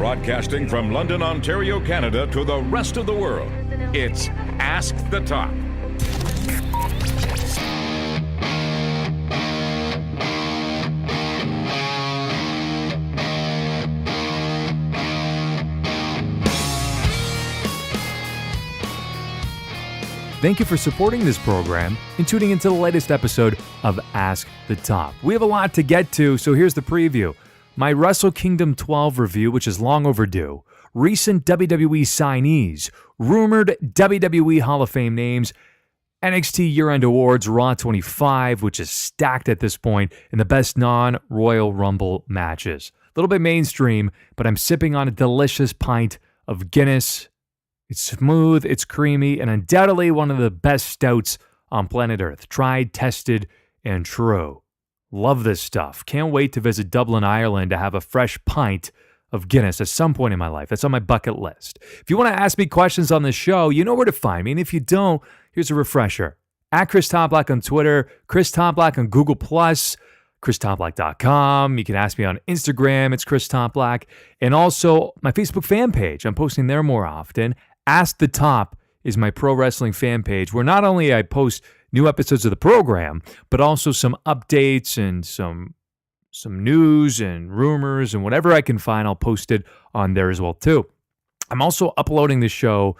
Broadcasting from London, Ontario, Canada to the rest of the world, it's Ask the Top. Thank you for supporting this program and tuning into the latest episode of Ask the Top. We have a lot to get to, so here's the preview. My Wrestle Kingdom 12 review, which is long overdue, recent WWE signees, rumored WWE Hall of Fame names, NXT Year-End Awards, Raw 25, which is stacked at this point, and the best non-Royal Rumble matches. A little bit mainstream, but I'm sipping on a delicious pint of Guinness. It's smooth, it's creamy, and undoubtedly one of the best stouts on planet Earth. Tried, tested, and true. Love this stuff. Can't wait to visit Dublin, Ireland to have a fresh pint of Guinness at some point in my life. That's on my bucket list. If you want to ask me questions on this show, you know where to find me. And if you don't, here's a refresher. At Chris Toplack on Twitter, Chris Toplack on Google+, ChrisToplack.com. You can ask me on Instagram. It's Chris Toplack. And also my Facebook fan page. I'm posting there more often. Ask the Top is my pro wrestling fan page where not only I post new episodes of the program, but also some updates and some news and rumors and whatever I can find, I'll post it on there as well too. I'm also uploading the show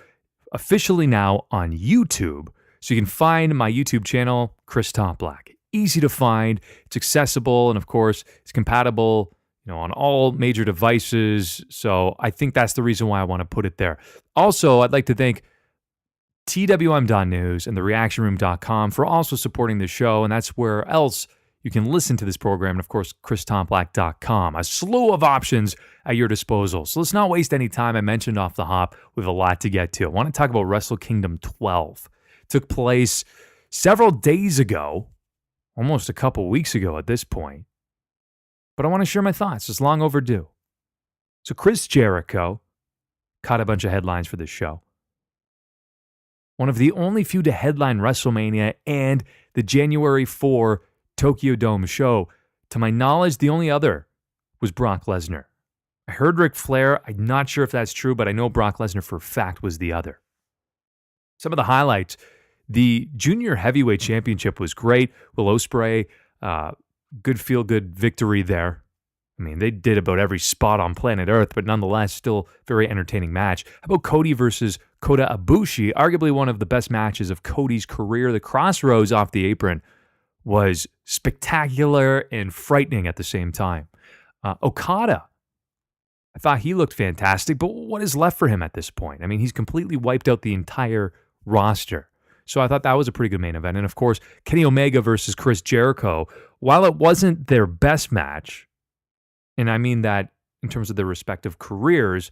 officially now on YouTube, so you can find my YouTube channel, Chris Toplack. Easy to find, it's accessible, and of course, it's compatible, on all major devices. So I think that's the reason why I want to put it there. Also, I'd like to thank TWM.news and thereactionroom.com for also supporting the show, and that's where else you can listen to this program, and of course, ChrisToplack.com. A slew of options at your disposal. So let's not waste any time. I mentioned off the hop, we have a lot to get to. I want to talk about Wrestle Kingdom 12. It took place several days ago, almost a couple weeks ago at this point, but I want to share my thoughts. It's long overdue. So Chris Jericho caught a bunch of headlines for this show. One of the only few to headline WrestleMania and the January 4 Tokyo Dome show. To my knowledge, the only other was Brock Lesnar. I heard Ric Flair. I'm not sure if that's true, but I know Brock Lesnar for a fact was the other. Some of the highlights. The Junior Heavyweight Championship was great. Will Ospreay, good feel-good victory there. I mean, they did about every spot on planet Earth, but nonetheless, still very entertaining match. How about Cody versus Kota Ibushi? Arguably one of the best matches of Cody's career. The crossroads off the apron was spectacular and frightening at the same time. Okada, I thought he looked fantastic, but what is left for him at this point? I mean, he's completely wiped out the entire roster. So I thought that was a pretty good main event. And of course, Kenny Omega versus Chris Jericho, while it wasn't their best match, and I mean that in terms of their respective careers,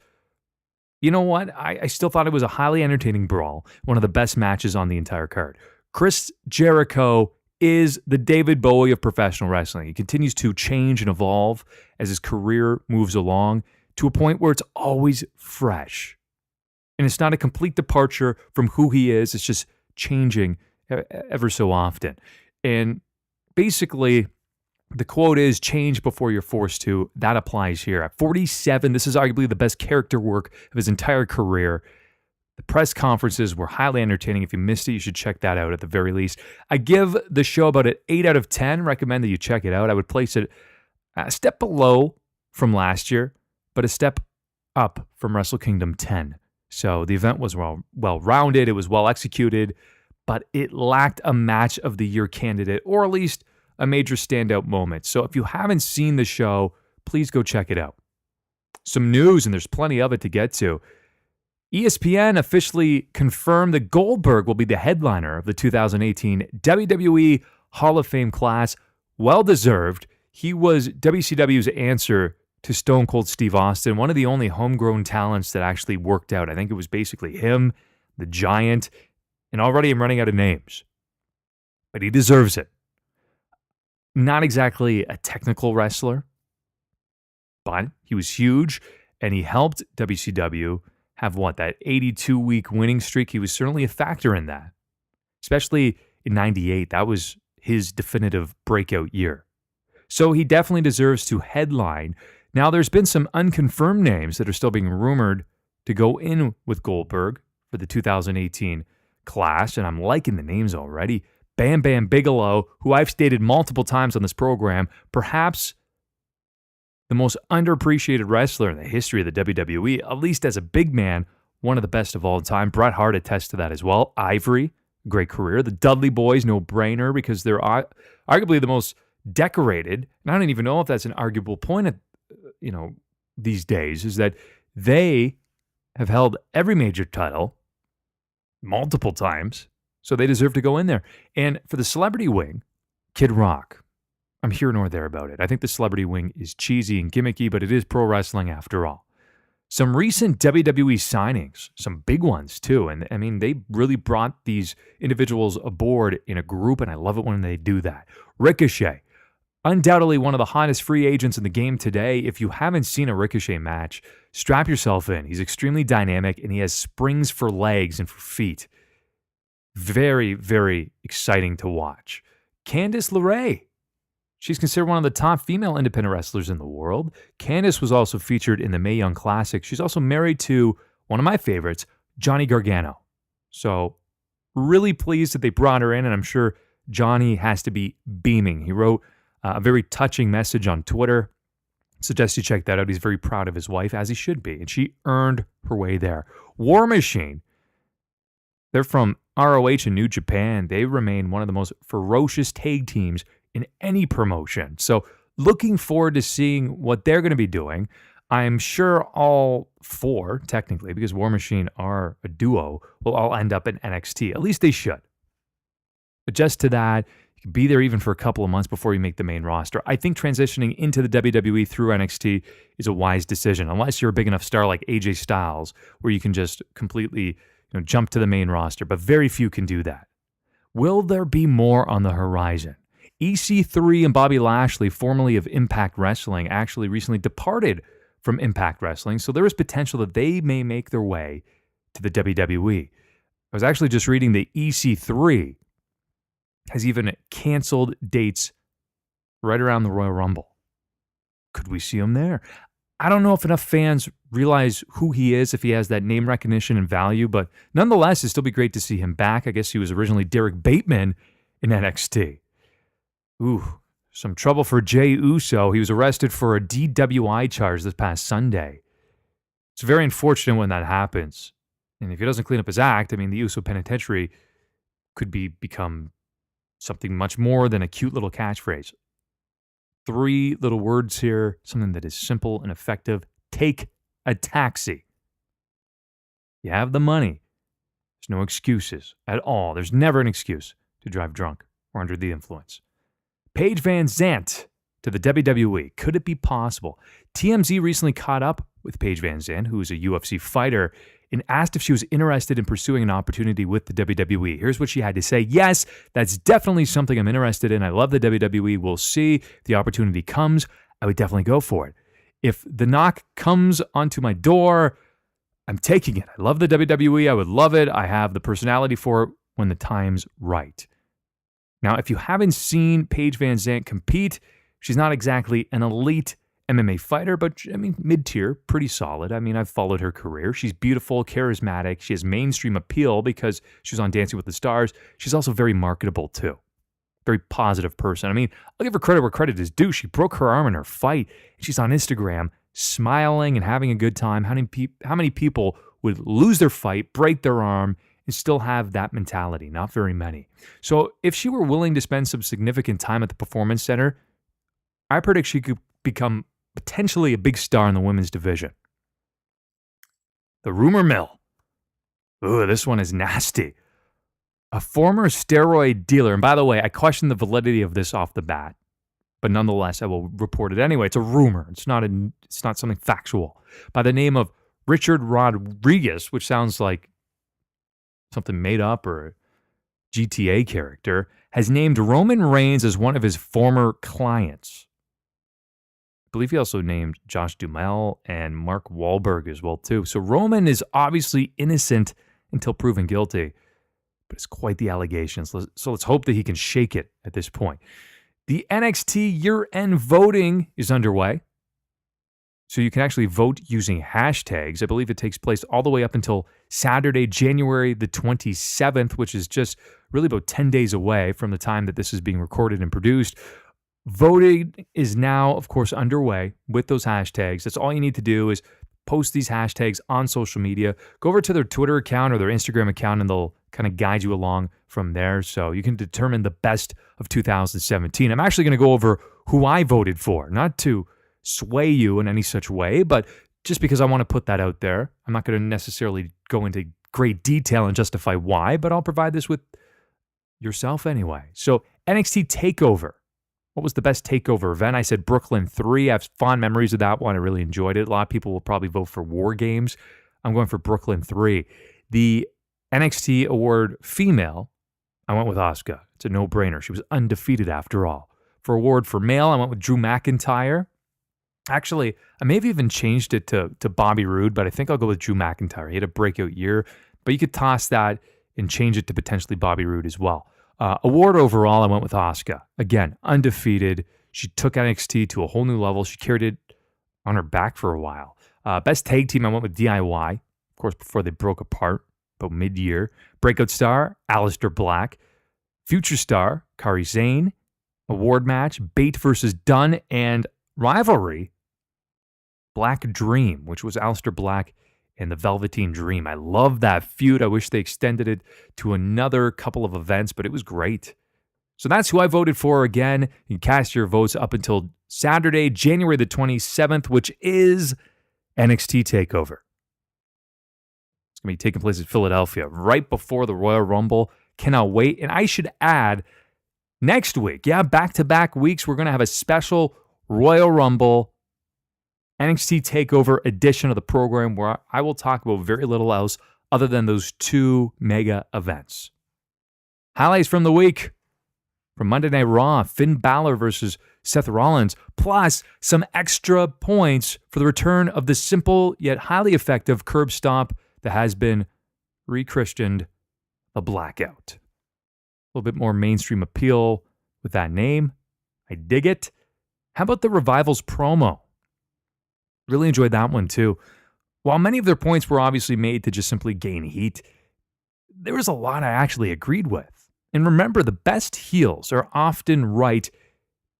you know what? I still thought it was a highly entertaining brawl, one of the best matches on the entire card. Chris Jericho is the David Bowie of professional wrestling. He continues to change and evolve as his career moves along to a point where it's always fresh. And it's not a complete departure from who he is. It's just changing ever so often. And basically, the quote is, change before you're forced to. That applies here. At 47, this is arguably the best character work of his entire career. The press conferences were highly entertaining. If you missed it, you should check that out at the very least. I give the show about an 8 out of 10. Recommend that you check it out. I would place it a step below from last year, but a step up from Wrestle Kingdom 10. So the event was well-rounded. It was well-executed, but it lacked a match of the year candidate, or at least a major standout moment. So if you haven't seen the show, please go check it out. Some news, and there's plenty of it to get to. ESPN officially confirmed that Goldberg will be the headliner of the 2018 WWE Hall of Fame class. Well-deserved. He was WCW's answer to Stone Cold Steve Austin, one of the only homegrown talents that actually worked out. I think it was basically him, the Giant, and already I'm running out of names. But he deserves it. Not exactly a technical wrestler, but he was huge, and he helped WCW have, that 82-week winning streak. He was certainly a factor in that, especially in 98. That was his definitive breakout year. So he definitely deserves to headline Now, there's been some unconfirmed names that are still being rumored to go in with Goldberg for the 2018 clash, and I'm liking the names already. Bam Bam Bigelow, who I've stated multiple times on this program, perhaps the most underappreciated wrestler in the history of the WWE, at least as a big man, one of the best of all time. Bret Hart attests to that as well. Ivory, great career. The Dudley Boys, no brainer, because they're arguably the most decorated. And I don't even know if that's an arguable point at, these days, is that they have held every major title multiple times, so they deserve to go in there. And for the celebrity wing, Kid Rock, I'm here nor there about it. I think the celebrity wing is cheesy and gimmicky, but it is pro wrestling after all. Some recent WWE signings, some big ones too, and I mean, they really brought these individuals aboard in a group, and I love it when they do that. Ricochet, undoubtedly one of the hottest free agents in the game today. If you haven't seen a Ricochet match, strap yourself in. He's extremely dynamic, and he has springs for legs and for feet. Very, very exciting to watch. Candice LeRae. She's considered one of the top female independent wrestlers in the world. Candice was also featured in the Mae Young Classic. She's also married to one of my favorites, Johnny Gargano. So really pleased that they brought her in, and I'm sure Johnny has to be beaming. He wrote a very touching message on Twitter. Suggest you check that out. He's very proud of his wife, as he should be, and she earned her way there. War Machine. They're from ROH in New Japan. They remain one of the most ferocious tag teams in any promotion. So looking forward to seeing what they're going to be doing. I'm sure all four, technically, because War Machine are a duo, will all end up in NXT. At least they should. But just to that, you can be there even for a couple of months before you make the main roster. I think transitioning into the WWE through NXT is a wise decision, unless you're a big enough star like AJ Styles, where you can just completely jump to the main roster. But very few can do that. Will there be more on the horizon? EC3 and Bobby Lashley, formerly of Impact Wrestling, actually recently departed from Impact Wrestling, so there is potential that they may make their way to the WWE. I was actually just reading that EC3 has even canceled dates right around the Royal Rumble. Could we see him there? I don't know if enough fans realize who he is, if he has that name recognition and value, but nonetheless, it'd still be great to see him back. I guess he was originally Derek Bateman in NXT. Ooh, some trouble for Jey Uso. He was arrested for a DWI charge this past Sunday. It's very unfortunate when that happens. And if he doesn't clean up his act, I mean, the Uso Penitentiary could become something much more than a cute little catchphrase. 3 little words here, something that is simple and effective. Take a taxi. You have the money. There's no excuses at all. There's never an excuse to drive drunk or under the influence. Paige Van Zandt to the WWE. Could it be possible? TMZ recently caught up with Paige Van Zandt, who is a UFC fighter, and asked if she was interested in pursuing an opportunity with the WWE. Here's what she had to say. Yes, that's definitely something I'm interested in. I love the WWE. We'll see. If the opportunity comes, I would definitely go for it. If the knock comes onto my door, I'm taking it. I love the WWE. I would love it. I have the personality for it when the time's right. Now, if you haven't seen Paige Van Zandt compete, she's not exactly an elite MMA fighter, but I mean, mid-tier, pretty solid. I mean, I've followed her career. She's beautiful, charismatic. She has mainstream appeal because she was on Dancing with the Stars. She's also very marketable, too. Very positive person. I mean, I'll give her credit where credit is due. She broke her arm in her fight, and she's on Instagram smiling and having a good time. How many people would lose their fight, break their arm, and still have that mentality? Not very many. So if she were willing to spend some significant time at the Performance Center, I predict she could become potentially a big star in the women's division. The rumor mill. Ooh, this one is nasty. A former steroid dealer, and by the way, I question the validity of this off the bat, but nonetheless, I will report it anyway. It's a rumor. It's not something factual. By the name of Richard Rodriguez, which sounds like something made up or a GTA character, has named Roman Reigns as one of his former clients. I believe he also named Josh Duhamel and Mark Wahlberg as well, too. So Roman is obviously innocent until proven guilty, but it's quite the allegations. So let's hope that he can shake it at this point. The NXT year-end voting is underway. So you can actually vote using hashtags. I believe it takes place all the way up until Saturday, January the 27th, which is just really about 10 days away from the time that this is being recorded and produced. Voting is now, of course, underway with those hashtags. That's all you need to do is post these hashtags on social media. Go over to their Twitter account or their Instagram account, and they'll kind of guide you along from there. So you can determine the best of 2017. I'm actually going to go over who I voted for, not to sway you in any such way, but just because I want to put that out there. I'm not going to necessarily go into great detail and justify why, but I'll provide this with yourself anyway. So NXT TakeOver. What was the best TakeOver event? I said Brooklyn 3. I have fond memories of that one. I really enjoyed it. A lot of people will probably vote for War Games. I'm going for Brooklyn 3. The NXT award female, I went with Asuka. It's a no-brainer. She was undefeated after all. For award for male, I went with Drew McIntyre. Actually, I may have even changed it to Bobby Roode, but I think I'll go with Drew McIntyre. He had a breakout year, but you could toss that and change it to potentially Bobby Roode as well. Award overall, I went with Asuka. Again, undefeated. She took NXT to a whole new level. She carried it on her back for a while. Best tag team, I went with DIY, of course, before they broke apart, about mid-year. Breakout star, Aleister Black. Future star, Kairi Sane. Award match, Bate versus Dunn. And rivalry, Black Dream, which was Aleister Black and the Velveteen Dream. I love that feud. I wish they extended it to another couple of events, but it was great. So that's who I voted for. Again, you can cast your votes up until Saturday, January the 27th, which is NXT TakeOver. It's going to be taking place in Philadelphia right before the Royal Rumble. Cannot wait. And I should add, next week, back-to-back weeks, we're going to have a special Royal Rumble NXT TakeOver edition of the program where I will talk about very little else other than those two mega events. Highlights from the week. From Monday Night Raw, Finn Balor versus Seth Rollins, plus some extra points for the return of the simple yet highly effective curb stomp that has been rechristened the Blackout. A little bit more mainstream appeal with that name. I dig it. How about the Revival's promo? Really enjoyed that one too. While many of their points were obviously made to just simply gain heat, there was a lot I actually agreed with. And remember, the best heels are often right,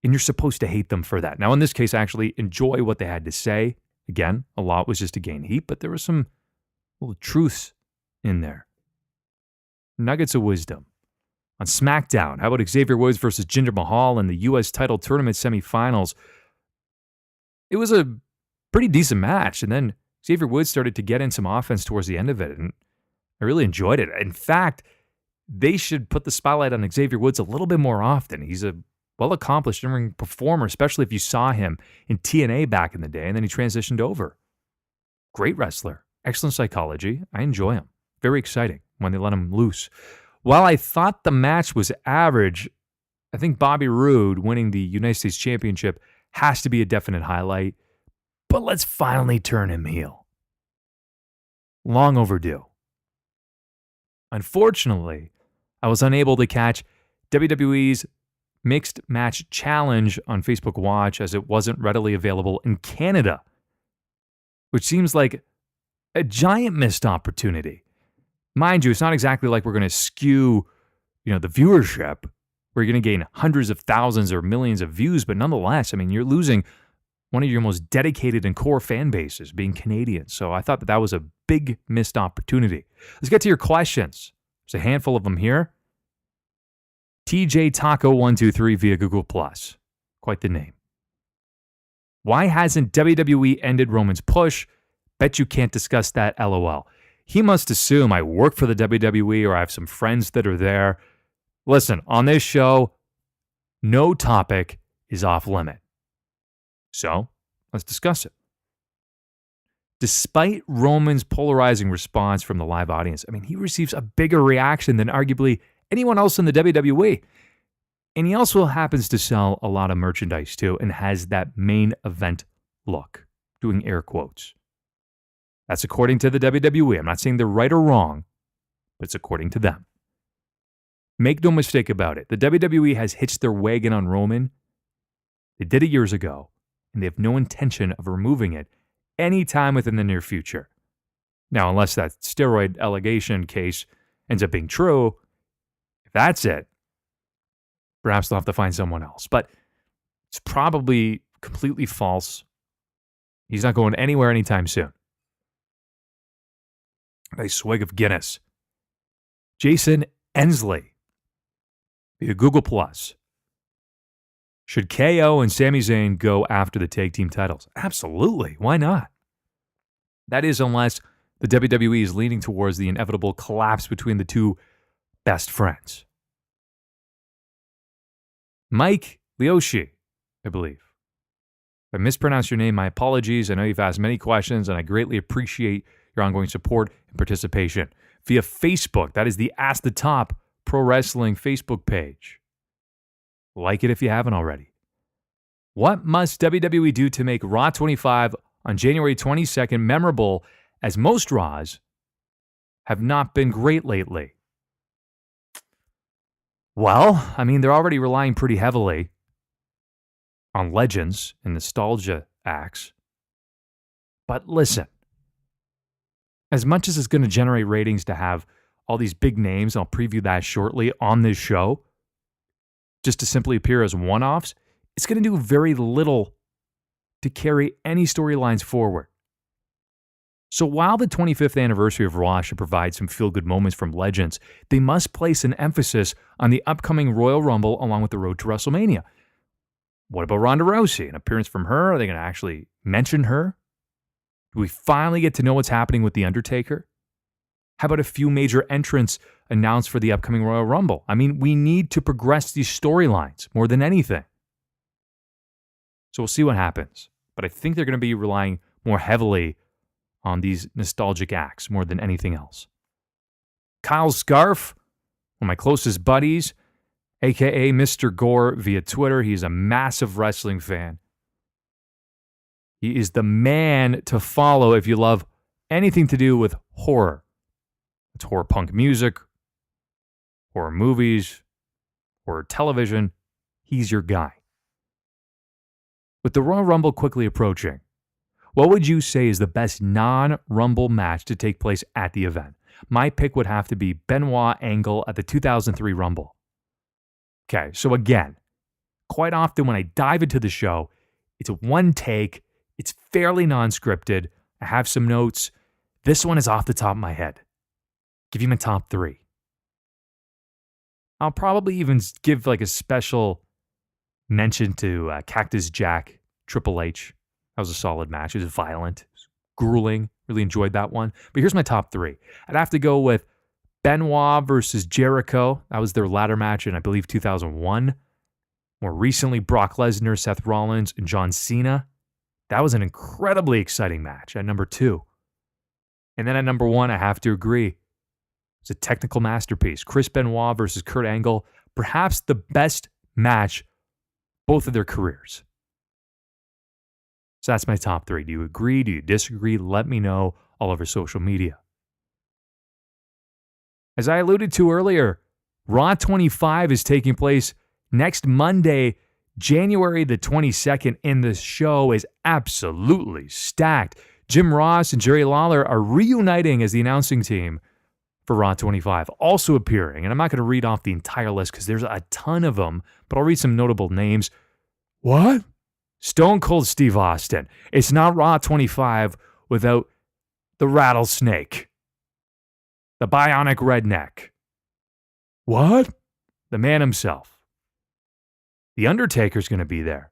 and you're supposed to hate them for that. Now, in this case, I actually enjoy what they had to say. Again, a lot was just to gain heat, but there was some little truths in there. Nuggets of wisdom. On SmackDown, how about Xavier Woods versus Jinder Mahal in the U.S. title tournament semifinals? It was a pretty decent match, and then Xavier Woods started to get in some offense towards the end of it, and I really enjoyed it. In fact, they should put the spotlight on Xavier Woods a little bit more often. He's a well-accomplished in-ring performer, especially if you saw him in TNA back in the day, and then he transitioned over. Great wrestler. Excellent psychology. I enjoy him. Very exciting when they let him loose. While I thought the match was average, I think Bobby Roode winning the United States Championship has to be a definite highlight. But let's finally turn him heel. Long overdue. Unfortunately, I was unable to catch WWE's Mixed Match Challenge on Facebook Watch as it wasn't readily available in Canada, which seems like a giant missed opportunity. Mind you, it's not exactly like we're going to skew, the viewership. We're going to gain hundreds of thousands or millions of views, but nonetheless, you're losing one of your most dedicated and core fan bases, being Canadian. So I thought that was a big missed opportunity. Let's get to your questions. There's a handful of them here. TJ Taco 123 via Google+. Quite the name. Why hasn't WWE ended Roman's push? Bet you can't discuss that, LOL. He must assume I work for the WWE or I have some friends that are there. Listen, on this show, no topic is off limit. So, let's discuss it. Despite Roman's polarizing response from the live audience, he receives a bigger reaction than arguably anyone else in the WWE. And he also happens to sell a lot of merchandise too and has that main event look, doing air quotes. That's according to the WWE. I'm not saying they're right or wrong, but it's according to them. Make no mistake about it. The WWE has hitched their wagon on Roman. They did it years ago, and they have no intention of removing it anytime within the near future. Now, unless that steroid allegation case ends up being true, if that's it, perhaps they'll have to find someone else. But it's probably completely false. He's not going anywhere anytime soon. A swig of Guinness. Jason Ensley via Google Plus. Should KO and Sami Zayn go after the tag team titles? Absolutely. Why not? That is, unless the WWE is leaning towards the inevitable collapse between the two best friends. Mike Leoshi, I believe. If I mispronounced your name, my apologies. I know you've asked many questions, and I greatly appreciate your ongoing support and participation. Via Facebook, that is the Ask the Top Pro Wrestling Facebook page. Like it if you haven't already. What must WWE do to make Raw 25 on January 22nd memorable, as most Raws have not been great lately? Well, I mean, they're already relying pretty heavily on legends and nostalgia acts. But listen, as much as it's going to generate ratings to have all these big names, and I'll preview that shortly on this show, just to simply appear as one-offs, it's going to do very little to carry any storylines forward. So while the 25th anniversary of Raw should provide some feel-good moments from legends, they must place an emphasis on the upcoming Royal Rumble along with the road to WrestleMania. What about Ronda Rousey? An appearance from her? Are they going to actually mention her? Do we finally get to know what's happening with The Undertaker? How about a few major entrants announced for the upcoming Royal Rumble? I mean, we need to progress these storylines more than anything. So we'll see what happens. But I think they're going to be relying more heavily on these nostalgic acts more than anything else. Kyle Scarf, one of my closest buddies, a.k.a. Mr. Gore via Twitter. He's a massive wrestling fan. He is the man to follow if you love anything to do with horror. It's horror punk music, horror movies, horror television. He's your guy. With the Royal Rumble quickly approaching, what would you say is the best non-Rumble match to take place at the event? My pick would have to be Benoit Angle at the 2003 Rumble. Okay, so again, quite often when I dive into the show, it's a one take, it's fairly non-scripted, I have some notes. This one is off the top of my head. Give you my top three. I'll probably even give like a special mention to Cactus Jack, Triple H. That was a solid match. It was violent, it was grueling. Really enjoyed that one. But here's my top three. I'd have to go with Benoit versus Jericho. That was their ladder match in, I believe, 2001. More recently, Brock Lesnar, Seth Rollins, and John Cena. That was an incredibly exciting match at number two. And then at number one, I have to agree, it's a technical masterpiece. Chris Benoit versus Kurt Angle. Perhaps the best match both of their careers. So that's my top three. Do you agree? Do you disagree? Let me know all over social media. As I alluded to earlier, Raw 25 is taking place next Monday, January the 22nd, and the show is absolutely stacked. Jim Ross and Jerry Lawler are reuniting as the announcing team for Raw 25, also appearing. And I'm not going to read off the entire list because there's a ton of them, but I'll read some notable names. What? Stone Cold Steve Austin. It's not Raw 25 without the Rattlesnake, the Bionic Redneck. What? The man himself. The Undertaker's going to be there.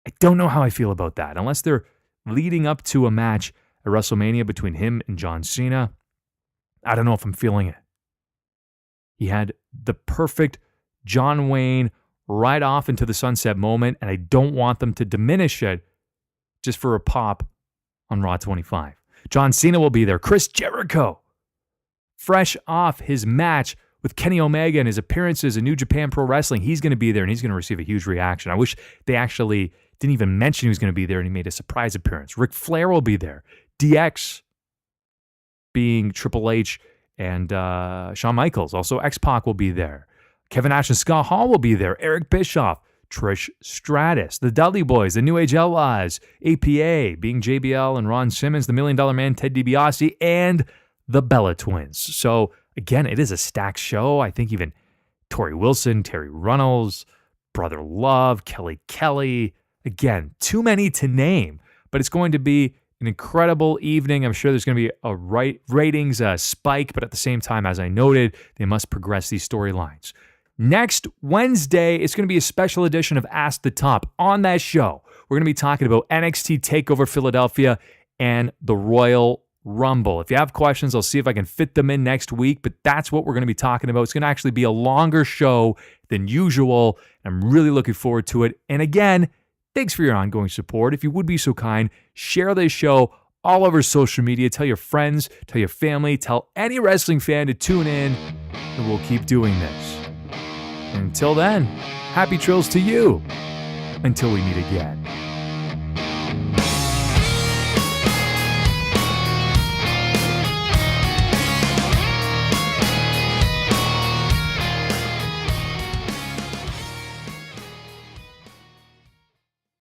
I don't know how I feel about that. Unless they're leading up to a match at WrestleMania between him and John Cena, I don't know if I'm feeling it. He had the perfect John Wayne right off into the sunset moment, and I don't want them to diminish it just for a pop on Raw 25. John Cena will be there. Chris Jericho, fresh off his match with Kenny Omega and his appearances in New Japan Pro Wrestling, he's going to be there, and he's going to receive a huge reaction. I wish they actually didn't even mention he was going to be there, and he made a surprise appearance. Ric Flair will be there. DX, being Triple H and Shawn Michaels. Also, X-Pac will be there. Kevin Nash and Scott Hall will be there. Eric Bischoff, Trish Stratus, the Dudley Boys, the New Age Outlaws, APA, being JBL and Ron Simmons, the $1 Million Man, Ted DiBiase, and the Bella Twins. So again, it is a stacked show. I think even Tori Wilson, Terry Runnels, Brother Love, Kelly Kelly. Again, too many to name, but it's going to be an incredible evening. I'm sure there's going to be a ratings spike, but at the same time, as I noted, they must progress these storylines. Next Wednesday, it's going to be a special edition of Ask the Top. On that show, we're going to be talking about NXT TakeOver Philadelphia and the Royal Rumble. If you have questions, I'll see if I can fit them in next week, but that's what we're going to be talking about. It's going to actually be a longer show than usual. I'm really looking forward to it. And again, thanks for your ongoing support. If you would be so kind, share this show all over social media. Tell your friends, tell your family, tell any wrestling fan to tune in, and we'll keep doing this. Until then, happy trails to you. Until we meet again.